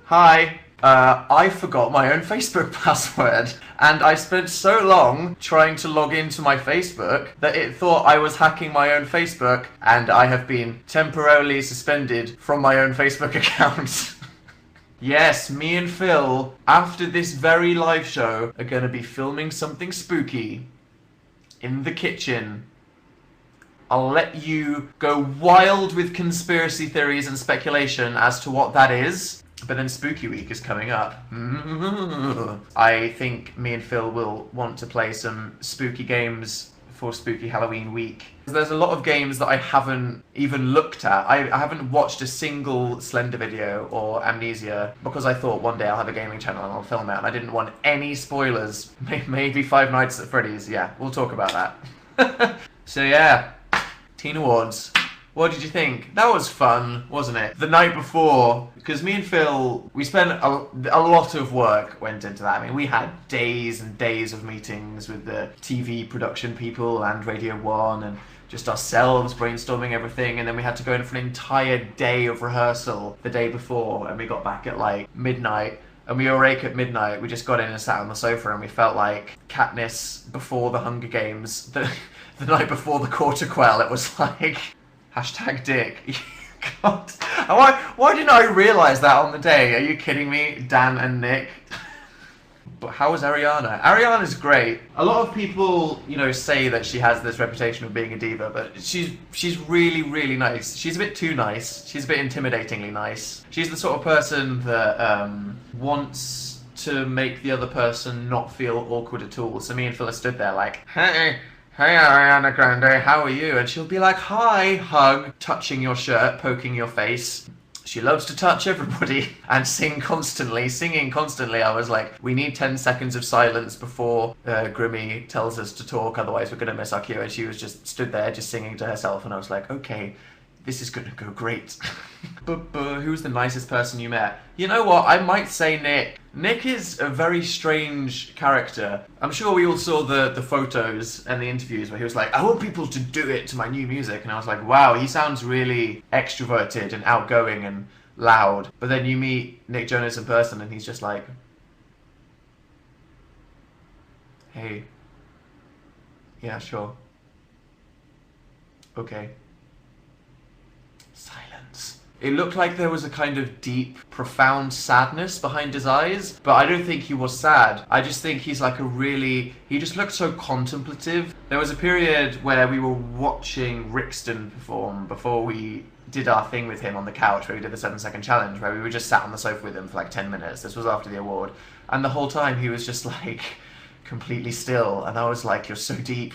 Hi. I forgot my own Facebook password, and I spent so long trying to log into my Facebook that it thought I was hacking my own Facebook, and I have been temporarily suspended from my own Facebook account. Yes, me and Phil, after this very live show, are going to be filming something spooky in the kitchen. I'll let you go wild with conspiracy theories and speculation as to what that is. But then Spooky Week is coming up. I think me and Phil will want to play some spooky games for Spooky Halloween Week. There's a lot of games that I haven't even looked at. I haven't watched a single Slender video or Amnesia because I thought one day I'll have a gaming channel and I'll film it, and I didn't want any spoilers. Maybe Five Nights at Freddy's. Yeah, we'll talk about that. So yeah, Teen Awards. What did you think? That was fun, wasn't it? The night before, because me and Phil, we spent a lot of work went into that. I mean, we had days and days of meetings with the TV production people and Radio 1 and just ourselves brainstorming everything, and then we had to go in for an entire day of rehearsal the day before, and we got back at like midnight. And we were awake at midnight. We just got in and sat on the sofa, and we felt like Katniss before the Hunger Games, the night before the Quarter Quell. It was like... #Dick. God. Why didn't I realise that on the day? Are you kidding me? Dan and Nick. But how was Ariana? Ariana's great. A lot of people, say that she has this reputation of being a diva, but she's really, really nice. She's a bit too nice. She's a bit intimidatingly nice. She's the sort of person that wants to make the other person not feel awkward at all. So me and Phil stood there like, hey Ariana Grande, how are you? And she'll be like, hi, hug, touching your shirt, poking your face. She loves to touch everybody and singing constantly. I was like, we need 10 seconds of silence before Grimmy tells us to talk, otherwise we're going to miss our cue. And she was just stood there just singing to herself, and I was like, okay, this is going to go great. But who's the nicest person you met? You know what? I might say Nick. Nick is a very strange character. I'm sure we all saw the photos and the interviews where he was like, I want people to do it to my new music. And I was like, wow, he sounds really extroverted and outgoing and loud. But then you meet Nick Jonas in person and he's just like, hey, yeah, sure. Okay. Silence. It looked like there was a kind of deep, profound sadness behind his eyes, but I don't think he was sad. I just think he's like he just looked so contemplative. There was a period where we were watching Rixton perform before we did our thing with him on the couch, where we did the 7-second challenge, where we were just sat on the sofa with him for like 10 minutes. This was after the award. And the whole time he was just like completely still, and I was like, you're so deep.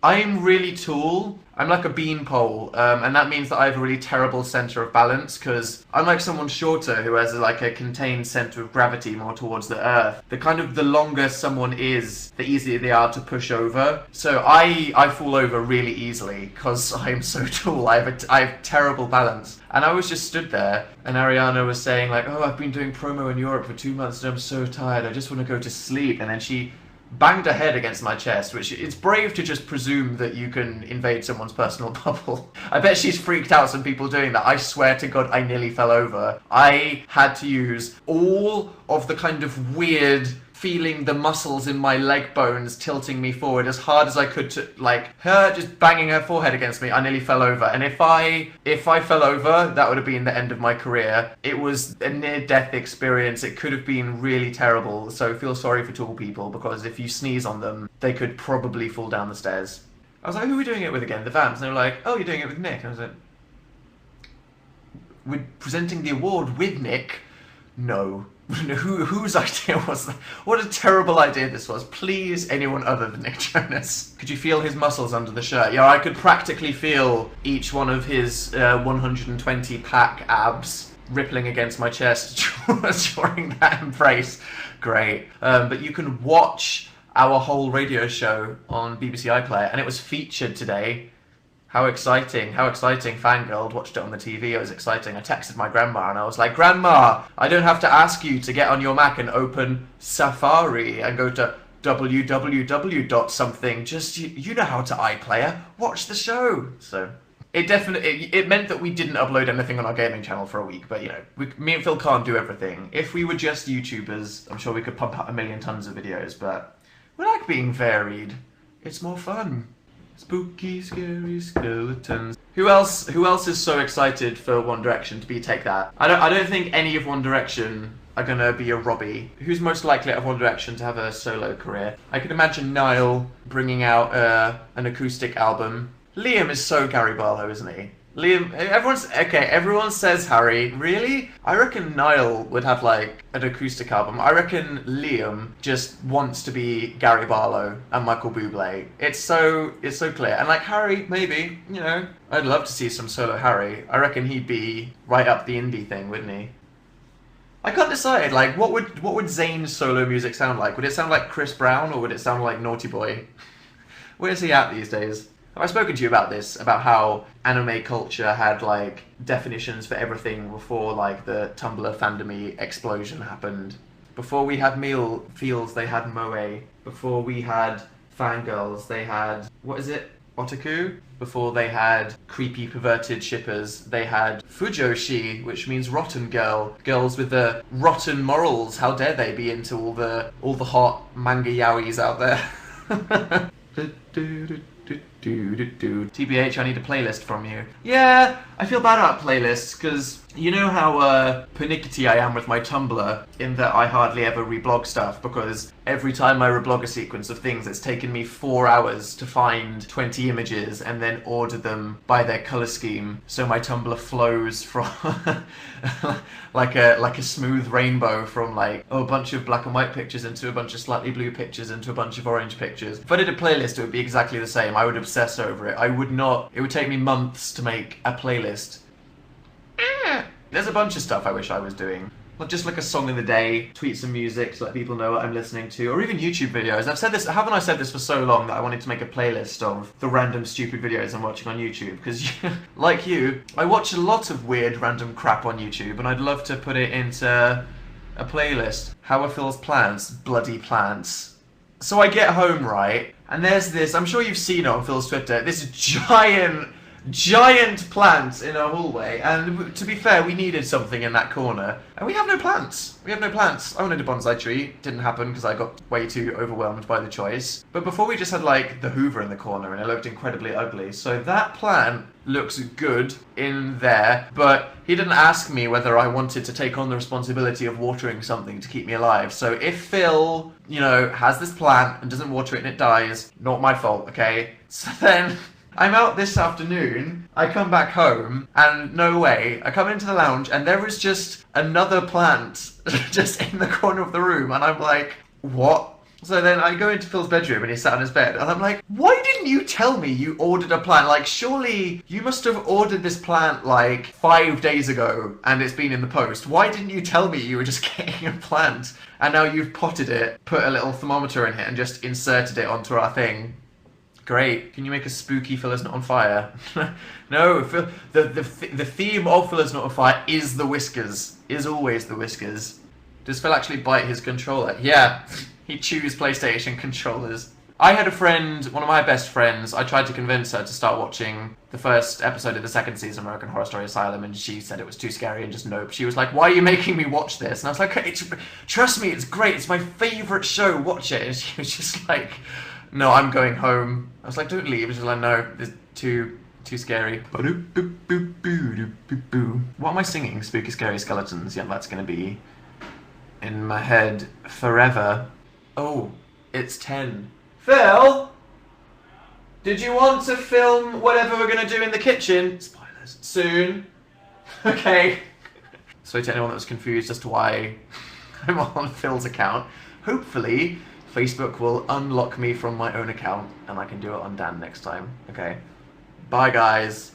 I'm really tall. I'm like a beanpole, and that means that I have a really terrible centre of balance, because I'm like someone shorter who has like a contained centre of gravity more towards the earth. The longer someone is, the easier they are to push over. So I fall over really easily because I'm so tall. I have terrible balance. And I was just stood there, and Ariana was saying like, oh, I've been doing promo in Europe for 2 months and I'm so tired, I just want to go to sleep. And then she banged her head against my chest, which it's brave to just presume that you can invade someone's personal bubble. I bet she's freaked out some people doing that. I swear to God, I nearly fell over. I had to use all of the kind of weird feeling the muscles in my leg bones tilting me forward as hard as I could to, like, her just banging her forehead against me. I nearly fell over. And if I fell over, that would have been the end of my career. It was a near-death experience. It could have been really terrible. So feel sorry for tall people, because if you sneeze on them, they could probably fall down the stairs. I was like, who are we doing it with again? The Vamps. And they were like, oh, you're doing it with Nick. And I was like, we're presenting the award with Nick? No. Whose idea was that? What a terrible idea this was. Please, anyone other than Nick Jonas. Could you feel his muscles under the shirt? Yeah, I could practically feel each one of his 120 pack abs rippling against my chest during that embrace. Great. But you can watch our whole radio show on BBC iPlayer, and it was featured today. How exciting, fangirl, watched it on the TV, it was exciting. I texted my grandma and I was like, Grandma, I don't have to ask you to get on your Mac and open Safari and go to www.something, just, you know how to iPlayer, watch the show. So, It definitely, it meant that we didn't upload anything on our gaming channel for a week, but you know, me and Phil can't do everything. If we were just YouTubers, I'm sure we could pump out a million tons of videos, but we like being varied. It's more fun. Spooky, scary skeletons. Who else is so excited for One Direction to be Take That? I don't think any of One Direction are gonna be a Robbie. Who's most likely out of One Direction to have a solo career? I could imagine Niall bringing out an acoustic album. Liam is so Gary Barlow, isn't he? Liam, everyone says Harry. Really? I reckon Niall would have like an acoustic album. I reckon Liam just wants to be Gary Barlow and Michael Bublé. It's so clear. And like Harry, maybe, you know, I'd love to see some solo Harry. I reckon he'd be right up the indie thing, wouldn't he? I can't decide, like, what would Zayn's solo music sound like? Would it sound like Chris Brown or would it sound like Naughty Boy? Where's he at these days? Have I spoken to you about this? About how anime culture had, like, definitions for everything before, like, the Tumblr fandom-y explosion happened? Before we had meal fields, they had moe. Before we had fangirls, they had, what is it? Otaku? Before they had creepy perverted shippers, they had fujoshi, which means rotten girl. Girls with the rotten morals. How dare they be into all the hot manga yaois out there? TBH, I need a playlist from you. Yeah, I feel bad about playlists, because you know how pernickety I am with my Tumblr, in that I hardly ever reblog stuff, because every time I reblog a sequence of things, it's taken me 4 hours to find 20 images and then order them by their colour scheme, so my Tumblr flows from like a smooth rainbow from like a bunch of black and white pictures into a bunch of slightly blue pictures into a bunch of orange pictures. If I did a playlist, it would be exactly the same. I would obsess over it. It would take me months to make a playlist. There's a bunch of stuff I wish I was doing. Just like a song in the day, tweet some music to let people know what I'm listening to, or even YouTube videos. I've said this, haven't I said this for so long that I wanted to make a playlist of the random stupid videos I'm watching on YouTube, because like you, I watch a lot of weird random crap on YouTube, and I'd love to put it into a playlist. How are Phil's plants? Bloody plants. So I get home, right, and there's this, I'm sure you've seen it on Phil's Twitter, this giant plant in our hallway, and to be fair, we needed something in that corner, and we have no plants. I wanted a bonsai tree, didn't happen because I got way too overwhelmed by the choice. But before we just had like the Hoover in the corner, and it looked incredibly ugly. So that plant looks good in there, but he didn't ask me whether I wanted to take on the responsibility of watering something to keep me alive. So if Phil, you know, has this plant and doesn't water it and it dies, not my fault, okay? So then I'm out this afternoon, I come back home, and no way, I come into the lounge, and there is just another plant just in the corner of the room, and I'm like, what? So then I go into Phil's bedroom, and he's sat on his bed, and I'm like, why didn't you tell me you ordered a plant? Like, surely you must have ordered this plant, like, 5 days ago, and it's been in the post. Why didn't you tell me you were just getting a plant? And now you've potted it, put a little thermometer in it, and just inserted it onto our thing. Great. Can you make a spooky Phil is Not on Fire? No, the theme of Phil is Not on Fire is the whiskers. Is always the whiskers. Does Phil actually bite his controller? Yeah, he chews PlayStation controllers. I had a friend, one of my best friends, I tried to convince her to start watching the first episode of the second season of American Horror Story Asylum, and she said it was too scary and just nope. She was like, why are you making me watch this? And I was like, trust me, it's great, it's my favourite show, watch it. And she was just like, no, I'm going home. I was like, don't leave. She's like, no, it's too scary. What am I singing? Spooky, scary skeletons. Yeah, that's going to be in my head forever. Oh, it's 10. Phil? Did you want to film whatever we're going to do in the kitchen? Spoilers. Soon. Okay. So to anyone that was confused as to why I'm on Phil's account, hopefully Facebook will unlock me from my own account, and I can do it on Dan next time. Okay. Bye, guys.